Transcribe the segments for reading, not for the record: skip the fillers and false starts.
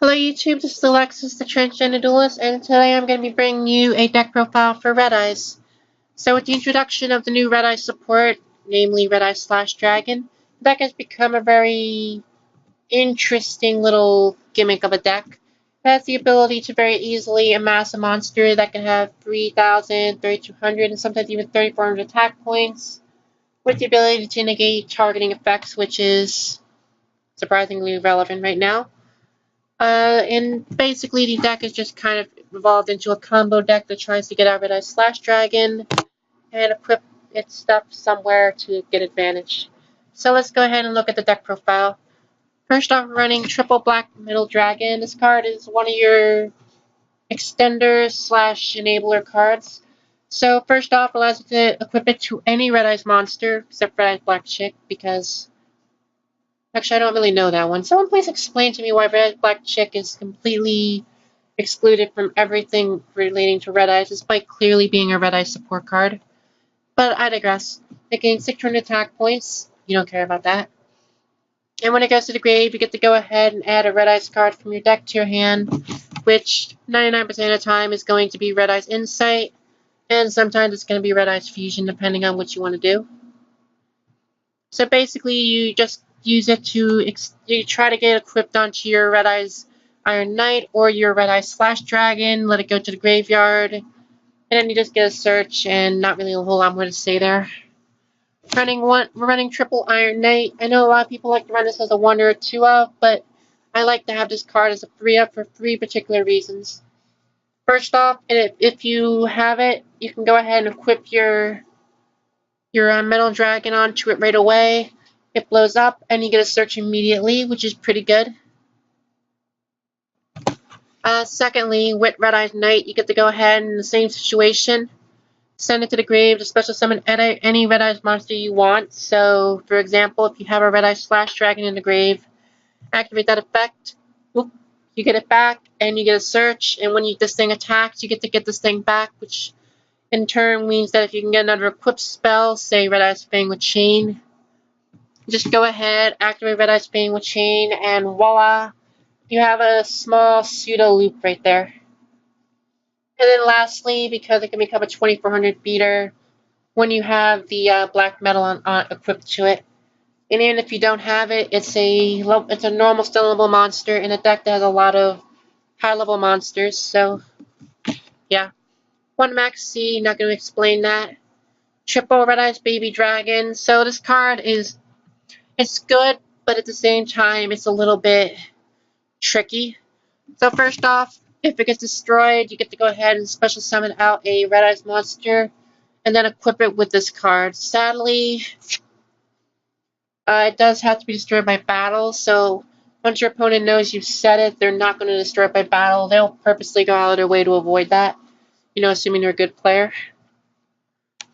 Hello YouTube, this is Alexis, the Transgender Duelist, and today I'm going to be bringing you a deck profile for Redeyes. So with the introduction of the new Redeyes support, namely Redeyes/Dragon, the deck has become a very interesting little gimmick of a deck. It has the ability to very easily amass a monster that can have 3,000, 3,200, and sometimes even 3,400 attack points, with the ability to negate targeting effects, which is surprisingly relevant right now. And basically the deck is just kind of evolved into a combo deck that tries to get out Redeyes/Dragon and equip its stuff somewhere to get advantage. So let's go ahead and look at the deck profile. First off, we're running triple black middle dragon. This card is one of your extender/enabler cards. So first off, it allows you to equip it to any Redeyes monster except Redeyes Black Chick, because actually, I don't really know that one. Someone please explain to me why Red Black Chick is completely excluded from everything relating to Redeyes, despite clearly being a Redeyes support card. But I digress. It gains 600 attack points. You don't care about that. And when it goes to the grave, you get to go ahead and add a Redeyes card from your deck to your hand, which 99% of the time is going to be Redeyes Insight, and sometimes it's going to be Redeyes Fusion, depending on what you want to do. So basically, you just use it to you try to get equipped onto your Redeyes Iron Knight or your Redeyes/Dragon, let it go to the graveyard, and then you just get a search, and not really a whole lot more to say there. We're running triple Iron Knight. I know a lot of people like to run this as a 1 or a 2 of, but I like to have this card as a 3 of for 3 particular reasons. First off, if you have it, you can go ahead and equip your metal dragon onto it right away. It blows up, and you get a search immediately, which is pretty good. Secondly, with Redeyes Knight, you get to go ahead in the same situation, send it to the grave to special summon any Redeyes monster you want. So, for example, if you have a Redeyes/Dragon in the grave, activate that effect, whoop, you get it back, and you get a search, and when this thing attacks, you get this thing back, which in turn means that if you can get another equipped spell, say Redeyes Fang with Chain, just go ahead, activate Redeyes Fang with Chain, and voila, you have a small pseudo loop right there. And then lastly, because it can become a 2400 beater when you have the black metal on equipped to it. And even if you don't have it, it's a normal stealable monster in a deck that has a lot of high level monsters. So yeah, 1 max C, not going to explain that. Triple Redeyes Baby Dragon. So this card it's good, but at the same time it's a little bit tricky. So first off, if it gets destroyed, you get to go ahead and special summon out a Redeyes monster, and then equip it with this card. Sadly, it does have to be destroyed by battle, so once your opponent knows you've set it, they're not going to destroy it by battle. They'll purposely go out of their way to avoid that, assuming they're a good player.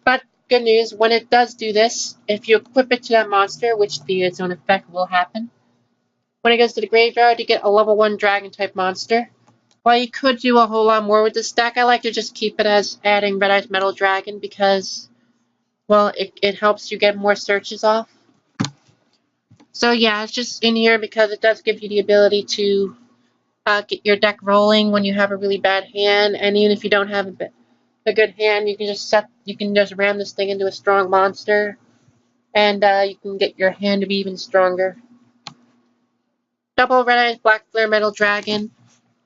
But good news, when it does do this, if you equip it to that monster, which via its own effect will happen, when it goes to the graveyard, you get a level 1 dragon-type monster. While you could do a whole lot more with this deck, I like to just keep it as adding Redeyes Metal Dragon because, well, it helps you get more searches off. So yeah, it's just in here because it does give you the ability to get your deck rolling when you have a really bad hand, and even if you don't have a good hand, you can just ram this thing into a strong monster, and you can get your hand to be even stronger. Double Redeyes Black Flare Metal Dragon.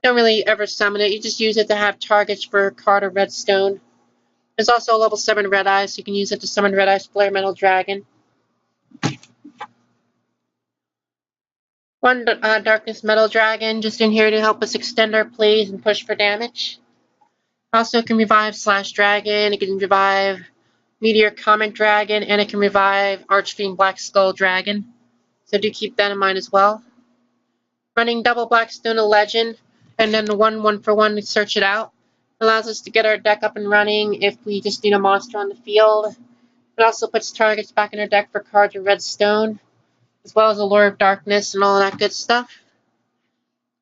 Don't really ever summon it, you just use it to have targets for a card of Redstone. There's also a level 7 Redeyes, so you can use it to summon Redeyes Flare Metal Dragon. 1 Darkness Metal Dragon, just in here to help us extend our plays and push for damage. Also can revive Slash Dragon, it can revive Meteor Comet Dragon, and it can revive Archfiend Black Skull Dragon. So do keep that in mind as well. Running double Blackstone of Legend, and then the 1 for 1 to search it out. Allows us to get our deck up and running if we just need a monster on the field. It also puts targets back in our deck for cards of Redstone, as well as Allure of Darkness and all that good stuff.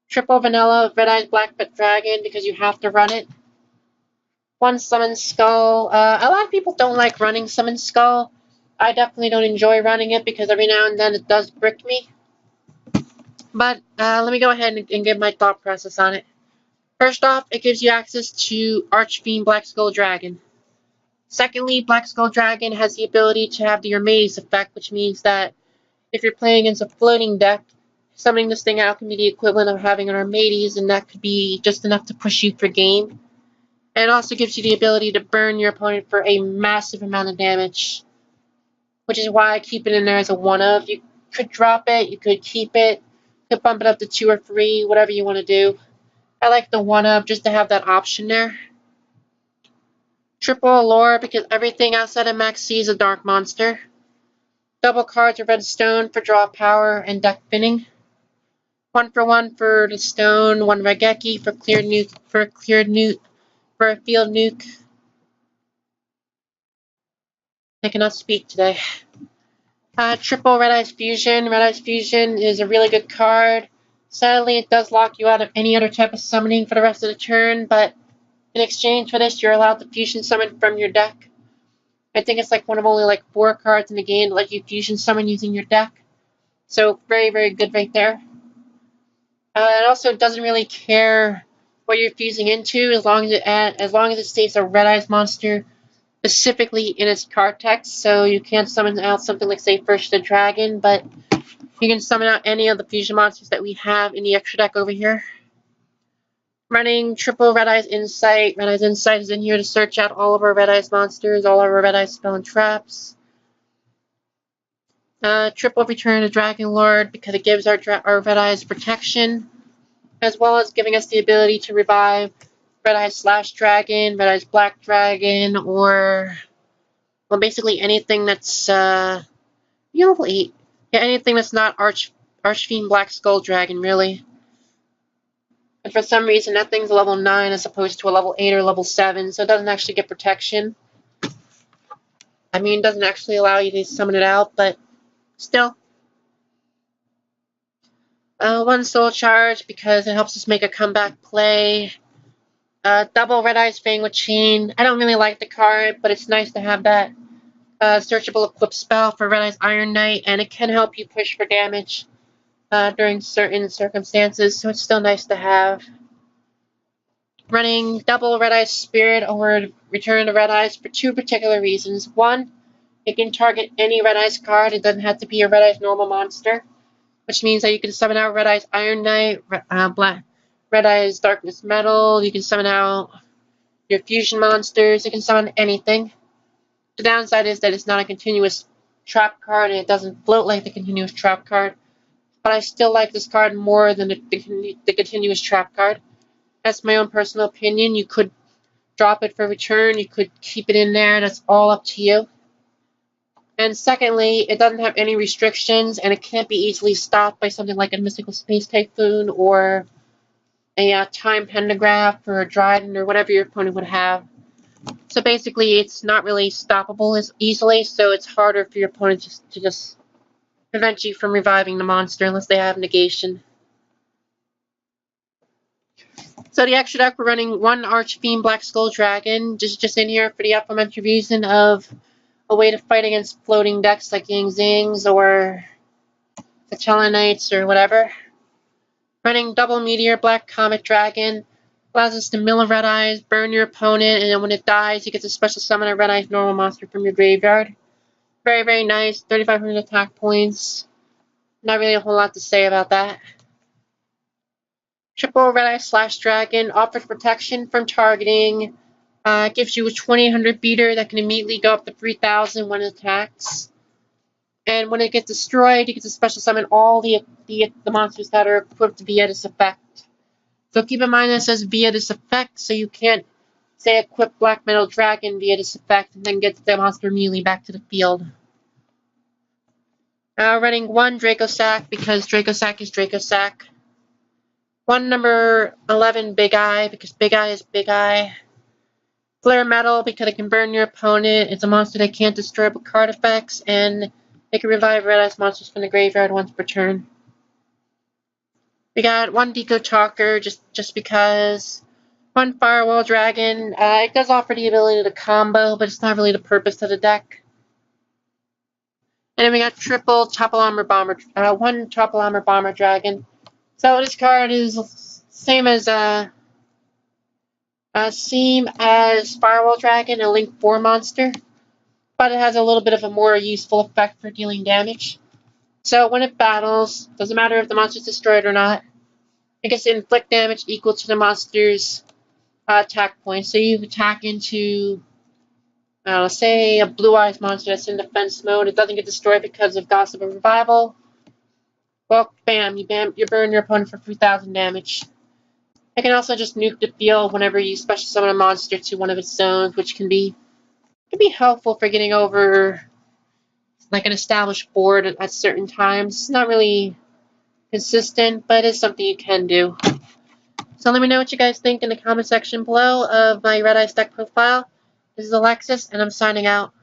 Triple Vanilla of Redeyes Black Dragon because you have to run it. 1 Summon Skull. A lot of people don't like running Summon Skull. I definitely don't enjoy running it because every now and then it does brick me. But let me go ahead and give my thought process on it. First off, it gives you access to Archfiend Black Skull Dragon. Secondly, Black Skull Dragon has the ability to have the Redeyes effect, which means that if you're playing against a floating deck, summoning this thing out can be the equivalent of having an Redeyes, and that could be just enough to push you for game. And it also gives you the ability to burn your opponent for a massive amount of damage, which is why I keep it in there as a one-of. You could drop it, you could keep it, you could bump it up to 2 or 3, whatever you want to do. I like the one-of just to have that option there. Triple Allure because everything outside of Max C is a dark monster. Double cards of red stone for draw power and deck thinning. 1 for the stone, 1 Regeki for cleared nuke for a field nuke. I cannot speak today. Triple Redeyes Fusion. Redeyes Fusion is a really good card. Sadly, it does lock you out of any other type of summoning for the rest of the turn, but in exchange for this, you're allowed to fusion summon from your deck. I think it's like one of only like 4 cards in the game that let you fusion summon using your deck. So very, very good right there. It also doesn't really care what you're fusing into as long as it states a Redeyes monster specifically in its card text. So you can't summon out something like, say, First the Dragon, but you can summon out any of the fusion monsters that we have in the extra deck over here. Running triple Redeyes Insight. Redeyes Insight is in here to search out all of our Redeyes monsters, all of our Redeyes spell and traps. Triple Return to Dragon Lord because it gives our Redeyes protection, as well as giving us the ability to revive Redeyes Slash Dragon, Redeyes Black Dragon, or well, basically anything that's anything that's not Archfiend Black Skull Dragon, really. And for some reason, that thing's a level 9 as opposed to a level 8 or level 7, so it doesn't actually get protection. I mean, it doesn't actually allow you to summon it out, but still. 1 Soul Charge because it helps us make a comeback play. Double Redeyes Fang with Chain. I don't really like the card, but it's nice to have that searchable equip spell for Redeyes Iron Knight, and it can help you push for damage during certain circumstances, so it's still nice to have. Running double Redeyes Spirit or Return to Redeyes for 2 particular reasons. 1, it can target any Redeyes card. It doesn't have to be a Redeyes normal monster, which means that you can summon out Redeyes Iron Knight, Redeyes Darkness Metal. You can summon out your fusion monsters. You can summon anything. The downside is that it's not a continuous trap card, and it doesn't float like the continuous trap card. But I still like this card more than the continuous trap card. That's my own personal opinion. You could drop it for return. You could keep it in there. That's all up to you. And secondly, it doesn't have any restrictions, and it can't be easily stopped by something like a Mystical Space Typhoon or a Time Pentagraph or a Dryden or whatever your opponent would have. So basically, it's not really stoppable as easily, so it's harder for your opponent to just prevent you from reviving the monster unless they have negation. So the extra deck, we're running 1 Archfiend Black Skull Dragon, just in here for the aforementioned reason of a way to fight against floating decks like Yang Zings or the Telenites or whatever. Running double Meteor Black Comet Dragon allows us to mill a Redeyes, burn your opponent, and then when it dies, you get to special summon a Redeyes normal monster from your graveyard. Very, very nice. 3,500 attack points. Not really a whole lot to say about that. Triple Redeyes Slash Dragon offers protection from targeting. Gives you a 2000 beater that can immediately go up to 3000 when it attacks. And when it gets destroyed, you get to special summon all the monsters that are equipped via this effect. So keep in mind that it says via this effect, so you can't, say, equip Black Metal Dragon via this effect and then get the monster immediately back to the field. Running 1 Draco Sack because Draco Sack is Draco Sack. 1 number 11 Big Eye because Big Eye is Big Eye. Flare Metal because it can burn your opponent. It's a monster that can't destroy with card effects, and it can revive Redeyes monsters from the graveyard once per turn. We got 1 Deco Talker just because. 1 Firewall Dragon. It does offer the ability to combo, but it's not really the purpose of the deck. And then we got triple Topple Armor Bomber. 1 Topple Armor Bomber Dragon. So this card is same as Firewall Dragon, a Link 4 monster, but it has a little bit of a more useful effect for dealing damage. So when it battles, doesn't matter if the monster is destroyed or not, it gets to inflict damage equal to the monster's attack points. So you attack into, say, a Blue Eyes monster that's in defense mode. It doesn't get destroyed because of Gossip of Revival. Well, bam, you burn your opponent for 3,000 damage. It can also just nuke the field whenever you special summon a monster to one of its zones, which can be helpful for getting over like an established board at certain times. It's not really consistent, but it's something you can do. So let me know what you guys think in the comment section below of my Redeyes deck profile. This is Alexis, and I'm signing out.